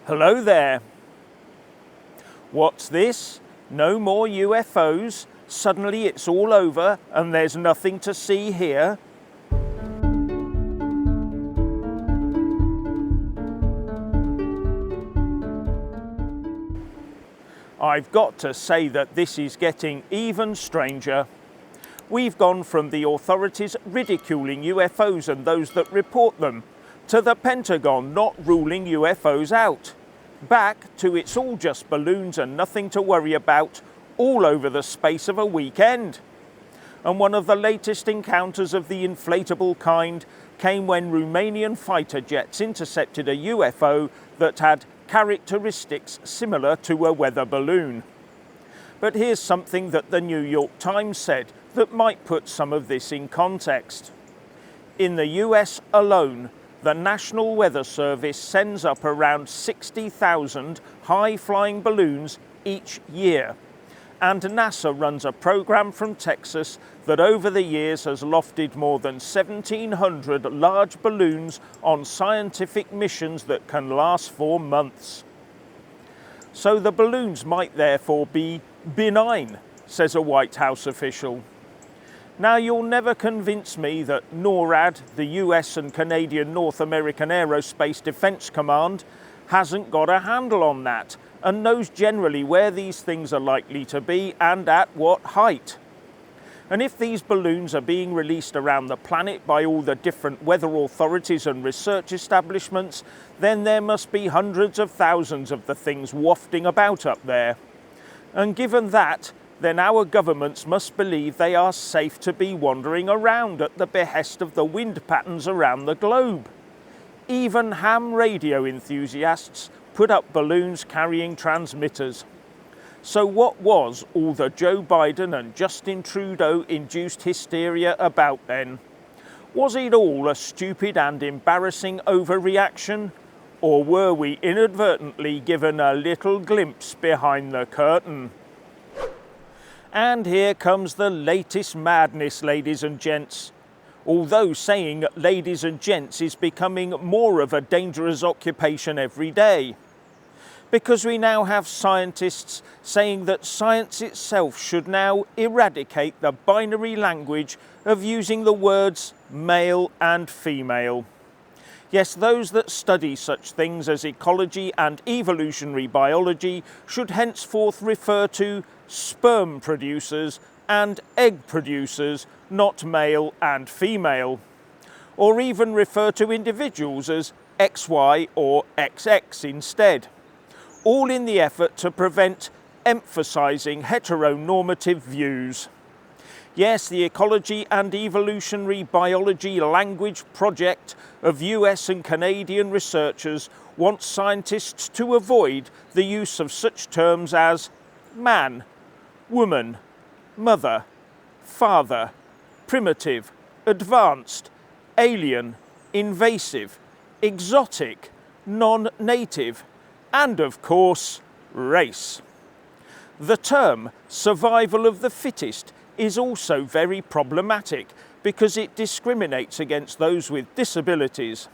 Hello there. What's this? No more UFOs? Suddenly it's all over and there's nothing to see here? I've got to say that this is getting even stranger. We've gone from the authorities ridiculing UFOs and those that report them, to the Pentagon not ruling UFOs out, back to it's all just balloons and nothing to worry about, all over the space of a weekend. And one of the latest encounters of the inflatable kind came when Romanian fighter jets intercepted a UFO that had characteristics similar to a weather balloon. But here's something that the New York Times said that might put some of this in context. In the US alone, the National Weather Service sends up around 60,000 high-flying balloons each year. And NASA runs a program from Texas that over the years has lofted more than 1,700 large balloons on scientific missions that can last for months. So the balloons might therefore be benign, says a White House official. Now, you'll never convince me that NORAD, the US and Canadian North American Aerospace Defence Command, hasn't got a handle on that and knows generally where these things are likely to be and at what height. And if these balloons are being released around the planet by all the different weather authorities and research establishments, then there must be hundreds of thousands of the things wafting about up there. And given that, then our governments must believe they are safe to be wandering around at the behest of the wind patterns around the globe. Even ham radio enthusiasts put up balloons carrying transmitters. So what was all the Joe Biden and Justin Trudeau induced hysteria about then? Was it all a stupid and embarrassing overreaction? Or were we inadvertently given a little glimpse behind the curtain? And here comes the latest madness, ladies and gents. Although saying ladies and gents is becoming more of a dangerous occupation every day. Because we now have scientists saying that science itself should now eradicate the binary language of using the words male and female. Yes, those that study such things as ecology and evolutionary biology should henceforth refer to sperm producers and egg producers, not male and female. Or even refer to individuals as XY or XX instead. All in the effort to prevent emphasising heteronormative views. Yes, the Ecology and Evolutionary Biology Language Project of US and Canadian researchers wants scientists to avoid the use of such terms as man, woman, mother, father, primitive, advanced, alien, invasive, exotic, non-native, and of course, race. The term survival of the fittest is also very problematic because it discriminates against those with disabilities.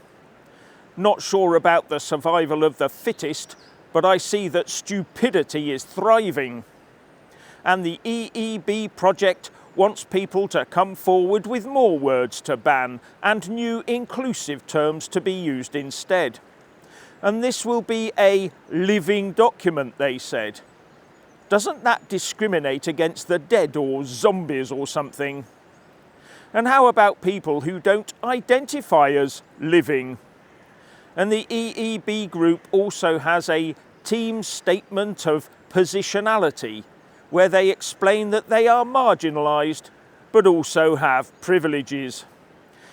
Not sure about the survival of the fittest, but I see that stupidity is thriving. And the EEB project wants people to come forward with more words to ban and new inclusive terms to be used instead. And this will be a living document, they said. Doesn't that discriminate against the dead or zombies or something? And how about people who don't identify as living? And the EEB group also has a team statement of positionality, where they explain that they are marginalised, but also have privileges.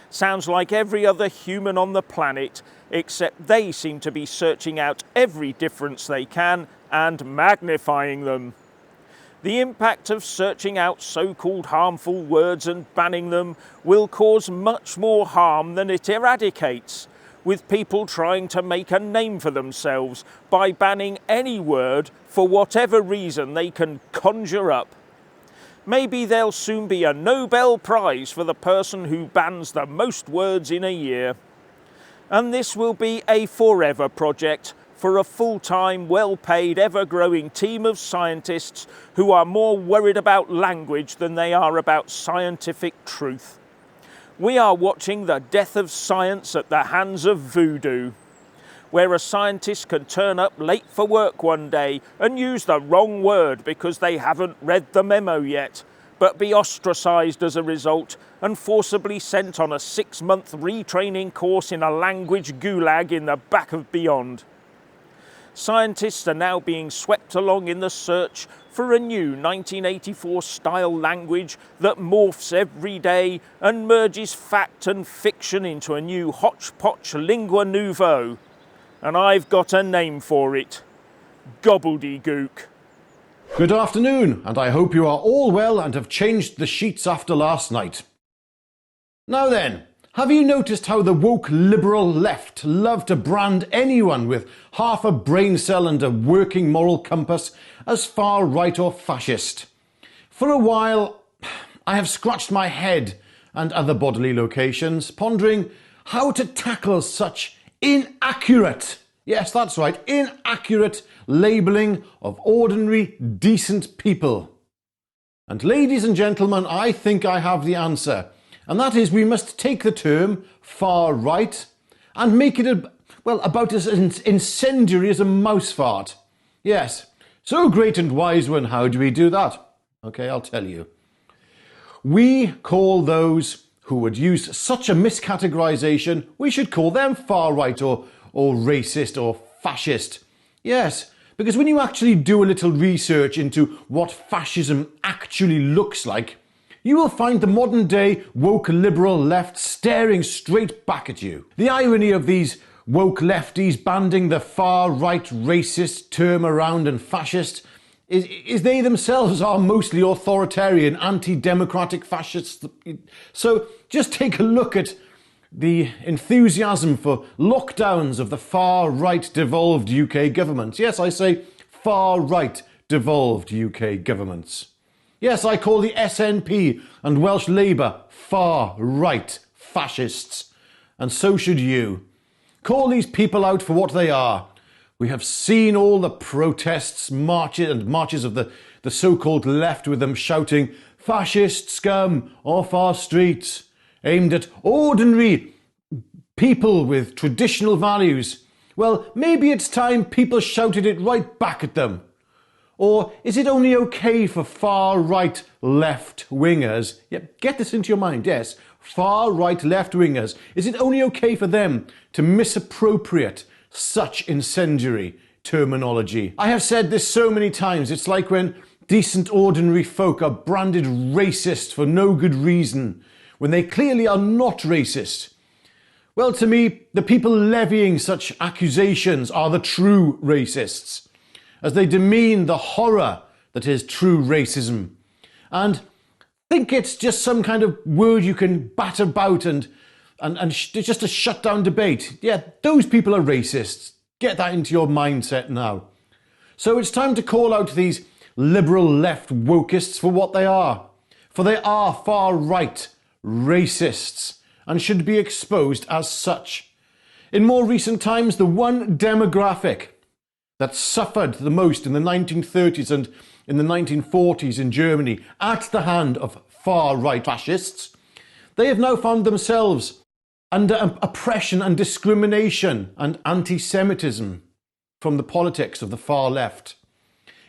Sounds like every other human on the planet, except they seem to be searching out every difference they can and magnifying them. The impact of searching out so-called harmful words and banning them will cause much more harm than it eradicates, with people trying to make a name for themselves by banning any word for whatever reason they can conjure up. Maybe there'll soon be a Nobel Prize for the person who bans the most words in a year. And this will be a forever project for a full-time, well-paid, ever-growing team of scientists who are more worried about language than they are about scientific truth. We are watching the death of science at the hands of voodoo, where a scientist can turn up late for work one day and use the wrong word because they haven't read the memo yet, but be ostracised as a result and forcibly sent on a 6-month retraining course in a language gulag in the back of beyond. Scientists are now being swept along in the search for a new 1984-style language that morphs every day and merges fact and fiction into a new hodgepodge lingua nouveau. And I've got a name for it: gobbledygook. Good afternoon, and I hope you are all well and have changed the sheets after last night. Now then, have you noticed how the woke liberal left love to brand anyone with half a brain cell and a working moral compass as far right or fascist? For a while, I have scratched my head and other bodily locations, pondering how to tackle such inaccurate, yes, that's right, inaccurate labelling of ordinary, decent people. And ladies and gentlemen, I think I have the answer. And that is, we must take the term far right and make it, about as incendiary as a mouse fart. Yes, so great and wise one, how do we do that? Okay, I'll tell you. We call those who would use such a miscategorization, we should call them far right or racist or fascist. Yes, because when you actually do a little research into what fascism actually looks like, you will find the modern day woke liberal left staring straight back at you. The irony of these woke lefties banding the far right racist term around and fascist is they themselves are mostly authoritarian, anti-democratic fascists. So just take a look at the enthusiasm for lockdowns of the far-right devolved UK governments. Yes, I say far-right devolved UK governments. Yes, I call the SNP and Welsh Labour far-right fascists. And so should you. Call these people out for what they are. We have seen all the protests, marches of the so-called left with them shouting, "Fascist scum off our streets," aimed at ordinary people with traditional values. Well, maybe it's time people shouted it right back at them. Or is it only okay for far-right left-wingers? Yep, get this into your mind, yes. Far-right left-wingers. Is it only okay for them to misappropriate such incendiary terminology? I have said this so many times. It's like when decent ordinary folk are branded racist for no good reason, when they clearly are not racist. Well, to me, the people levying such accusations are the true racists, as they demean the horror that is true racism, and think it's just some kind of word you can bat about and just to shut down debate. Yeah, those people are racists. Get that into your mindset now. So it's time to call out these liberal left wokists for what they are. For they are far-right racists and should be exposed as such. In more recent times, the one demographic that suffered the most in the 1930s and in the 1940s in Germany at the hand of far-right fascists, they have now found themselves under oppression and discrimination and anti-Semitism from the politics of the far left.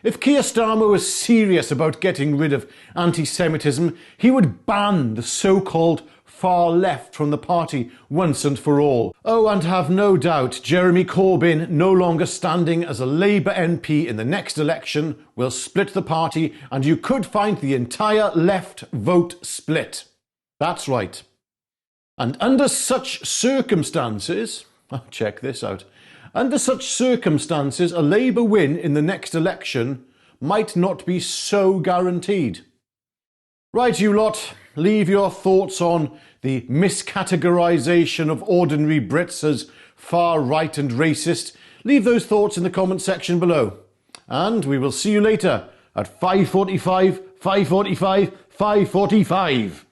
If Keir Starmer was serious about getting rid of anti-Semitism, he would ban the so-called far left from the party once and for all. Oh, and have no doubt Jeremy Corbyn, no longer standing as a Labour MP in the next election, will split the party, and you could find the entire left vote split. That's right. And under such circumstances, check this out, under such circumstances, a Labour win in the next election might not be so guaranteed. Right, you lot, leave your thoughts on the miscategorisation of ordinary Brits as far right and racist. Leave those thoughts in the comment section below. And we will see you later at 5:45, 5:45, 5:45.